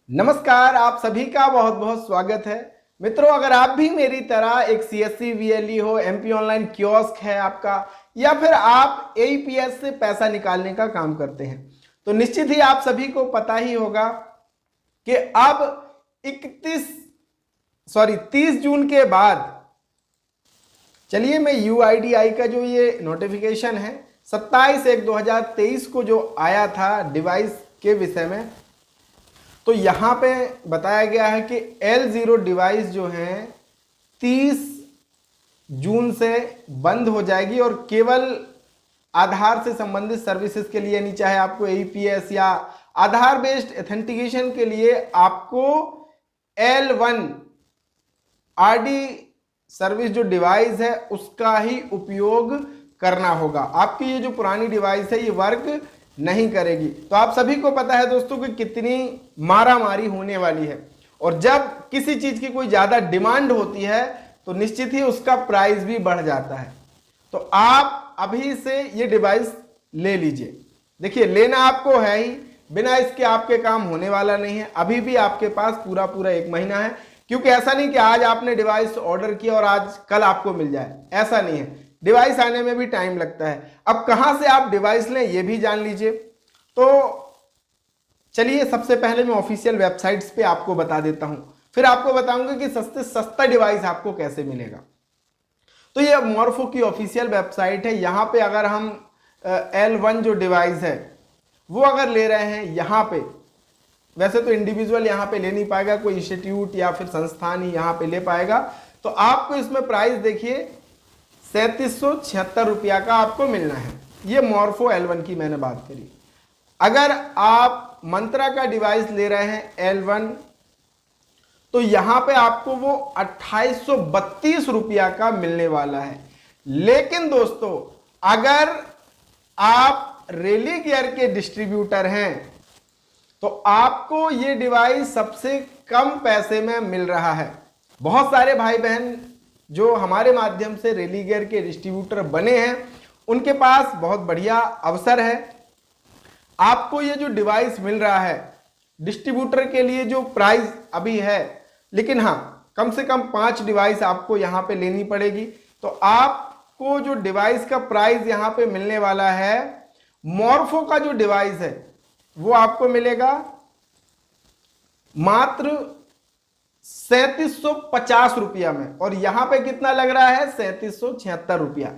नमस्कार, आप सभी का बहुत बहुत स्वागत है। मित्रों, अगर आप भी मेरी तरह एक सीएससी वीएलई हो, एमपी ऑनलाइन कियोस्क है आपका, या फिर आप एईपीएस से पैसा निकालने का काम करते हैं, तो निश्चित ही आप सभी को पता ही होगा कि अब 30 जून के बाद, चलिए मैं यूआईडीआई का जो ये नोटिफिकेशन है 27/1/2023 को जो आया था डिवाइस के विषय में, तो यहां पे बताया गया है कि L0 डिवाइस जो है 30 जून से बंद हो जाएगी और केवल आधार से संबंधित सर्विसेज के लिए, यानी चाहे आपको एईपीएस या आधार बेस्ड एथेंटिकेशन के लिए आपको L1 आरडी सर्विस जो डिवाइस है उसका ही उपयोग करना होगा। आपकी ये जो पुरानी डिवाइस है ये वर्क नहीं करेगी। तो आप सभी को पता है दोस्तों कि कितनी मारामारी होने वाली है, और जब किसी चीज की कोई ज्यादा डिमांड होती है तो निश्चित ही उसका प्राइस भी बढ़ जाता है। तो आप अभी से ये डिवाइस ले लीजिए। देखिए, लेना आपको है ही, बिना इसके आपके काम होने वाला नहीं है। अभी भी आपके पास पूरा पूरा 1 महीना है, क्योंकि ऐसा नहीं कि आज आपने डिवाइस ऑर्डर किया और आज कल आपको मिल जाए, ऐसा नहीं है। डिवाइस आने में भी टाइम लगता है। अब कहां से आप डिवाइस लें ये भी जान लीजिए। तो चलिए, सबसे पहले मैं ऑफिशियल वेबसाइट्स पे आपको बता देता हूं, फिर आपको बताऊंगा कि सस्ते सस्ता डिवाइस आपको कैसे मिलेगा। तो ये मॉर्फो की ऑफिशियल वेबसाइट है। यहां पे अगर हम L1 जो डिवाइस है वो अगर ले रहे हैं, यहां पे वैसे तो इंडिविजुअल यहां पे ले नहीं पाएगा, कोई इंस्टीट्यूट या फिर संस्थान ही यहां पे ले पाएगा। तो आपको इसमें प्राइस देखिए 3776 रुपया का आपको मिलना है। ये मॉर्फो L1 की मैंने बात करी। अगर आप मंत्रा का डिवाइस ले रहे हैं L1, तो यहां पे आपको वो 2832 रुपया का मिलने वाला है। लेकिन दोस्तों, अगर आप रेली गियर के डिस्ट्रीब्यूटर हैं तो आपको ये डिवाइस सबसे कम पैसे में मिल रहा है। बहुत सारे भाई बहन जो हमारे माध्यम से रेली गियर के डिस्ट्रीब्यूटर बने हैं, उनके पास बहुत बढ़िया अवसर है। आपको ये जो डिवाइस मिल रहा है डिस्ट्रीब्यूटर के लिए जो प्राइस अभी है, लेकिन हाँ, कम से कम 5 डिवाइस आपको यहां पे लेनी पड़ेगी। तो आपको जो डिवाइस का प्राइस यहां पे मिलने वाला है, मॉर्फो का जो डिवाइस है वो आपको मिलेगा मात्र 3750 रुपया में, और यहां पे कितना लग रहा है 3776 रुपया।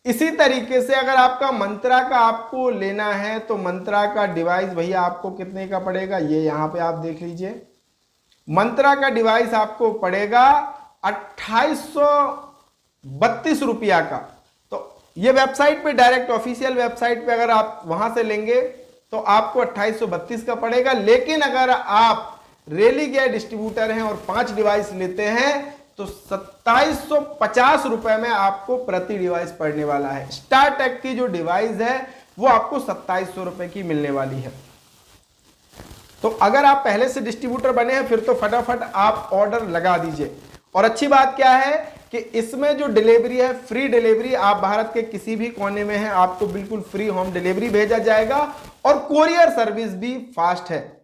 इसी तरीके से अगर आपका मंत्रा का आपको लेना है तो मंत्रा का डिवाइस भैया आपको कितने का पड़ेगा, ये यहां पे आप देख लीजिए। मंत्रा का डिवाइस आपको पड़ेगा 2832 रुपया का। तो ये वेबसाइट पे, डायरेक्ट ऑफिशियल वेबसाइट पे अगर आप वहां से लेंगे तो आपको 2832 का पड़ेगा। लेकिन अगर आप रेली गियर डिस्ट्रीब्यूटर हैं और 5 डिवाइस लेते हैं तो 2750 रुपए में आपको प्रति डिवाइस पड़ने वाला है। स्टारटेक की जो डिवाइस है वो आपको 2700 रुपए की मिलने वाली है। तो अगर आप पहले से डिस्ट्रीब्यूटर बने हैं फिर तो फटाफट आप ऑर्डर लगा दीजिए। और अच्छी बात क्या है कि इसमें जो डिलीवरी है, फ्री डिलीवरी, आप भारत के किसी भी कोने में हैं आपको बिल्कुल फ्री होम डिलीवरी भेजा जाएगा, और कोरियर सर्विस भी फास्ट है।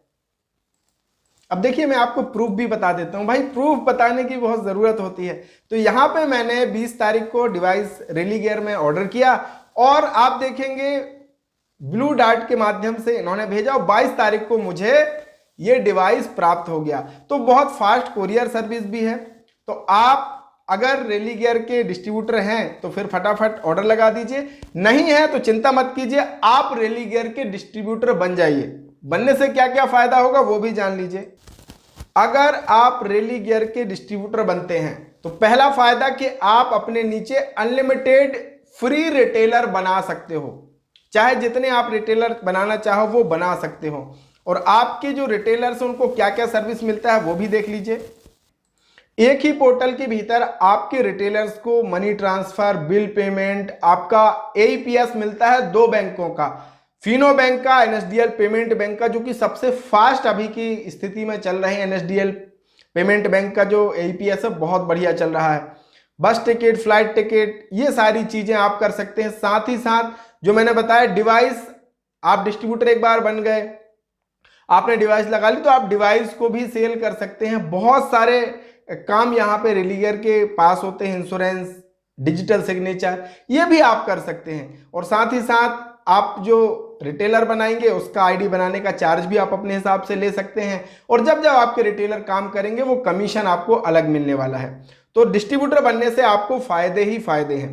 अब देखिए, मैं आपको प्रूफ भी बता देता हूं। भाई, प्रूफ बताने की बहुत जरूरत होती है। तो यहां पे मैंने 20 तारीख को डिवाइस रेली गियर में ऑर्डर किया, और आप देखेंगे ब्लू डार्ट के माध्यम से इन्होंने भेजा, और 22 तारीख को मुझे ये डिवाइस प्राप्त हो गया। तो बहुत फास्ट कोरियर सर्विस भी है। तो आप अगर रेली गियर के डिस्ट्रीब्यूटर हैं तो फिर फटाफट ऑर्डर लगा दीजिए, नहीं है तो चिंता मत कीजिए, आप रेली गियर के डिस्ट्रीब्यूटर बन जाइए। बनने से क्या क्या फायदा होगा वो भी जान लीजिए। अगर आप रेली गियर के डिस्ट्रीब्यूटर बनते हैं तो पहला फायदा कि आप अपने नीचे अनलिमिटेड फ्री रिटेलर बना सकते हो। चाहे जितने आप रिटेलर बनाना चाहो वो बना सकते हो। और आपके जो रिटेलर्स हैं उनको क्या क्या सर्विस मिलता है वो भी देख लीजिए। एक ही पोर्टल के भीतर आपके रिटेलर्स को मनी ट्रांसफर, बिल पेमेंट, आपका एईपीएस मिलता है 2 बैंकों का, फिनो बैंक का, एनएसडीएल पेमेंट बैंक का, जो कि सबसे फास्ट अभी की स्थिति में चल रहे हैं। एनएसडीएल पेमेंट बैंक का जो एईपीएस है बहुत बढ़िया चल रहा है। बस टिकट, फ्लाइट टिकट, ये सारी चीजें आप कर सकते हैं। साथ ही साथ जो मैंने बताया डिवाइस, आप डिस्ट्रीब्यूटर एक बार बन गए, आपने डिवाइस लगा ली तो आप डिवाइस को भी सेल कर सकते हैं। बहुत सारे काम यहाँ पे रेलिगियर के पास होते हैं, इंश्योरेंस, डिजिटल सिग्नेचर, ये भी आप कर सकते हैं। और साथ ही साथ आप जो रिटेलर बनाएंगे उसका आईडी बनाने का चार्ज भी आप अपने हिसाब से ले सकते हैं। और जब जब आपके रिटेलर काम करेंगे वो कमीशन आपको अलग मिलने वाला है। तो डिस्ट्रीब्यूटर बनने से आपको फायदे ही फायदे हैं।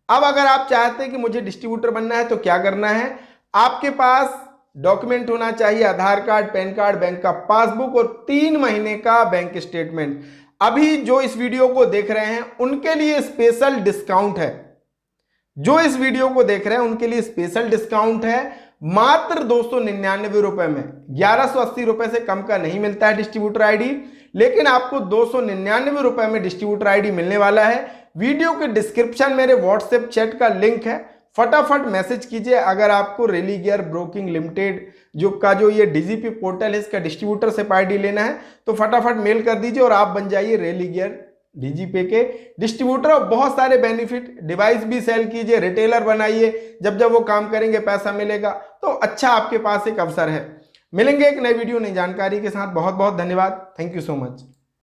अब अगर आप चाहते हैं कि मुझे डिस्ट्रीब्यूटर बनना है तो क्या करना है, आपके पास डॉक्यूमेंट होना चाहिए आधार कार्ड, पैन कार्ड, बैंक का पासबुक और 3 महीने का बैंक स्टेटमेंट। अभी जो इस वीडियो को देख रहे हैं उनके लिए स्पेशल डिस्काउंट है, जो इस वीडियो को देख रहे हैं उनके लिए स्पेशल डिस्काउंट है, मात्र 299 रुपए में। 1180 रुपए से कम का नहीं मिलता है डिस्ट्रीब्यूटर आईडी, लेकिन आपको 299 रुपए में डिस्ट्रीब्यूटर आईडी मिलने वाला है। वीडियो के डिस्क्रिप्शन मेरे व्हाट्सएप चैट का लिंक है, फटाफट मैसेज कीजिए। अगर आपको रेलिगियर ब्रोकिंग लिमिटेड जो ये डीजीपी पोर्टल है इसका डिस्ट्रीब्यूटरशिप आईडी लेना है तो फटाफट मेल कर दीजिए और आप बन जाइए रेलिगियर डीजीपी के डिस्ट्रीब्यूटर। और बहुत सारे बेनिफिट, डिवाइस भी सेल कीजिए, रिटेलर बनाइए, जब जब वो काम करेंगे पैसा मिलेगा, तो अच्छा आपके पास एक अवसर है। मिलेंगे एक नई वीडियो, नई जानकारी के साथ। बहुत बहुत धन्यवाद। Thank you so much.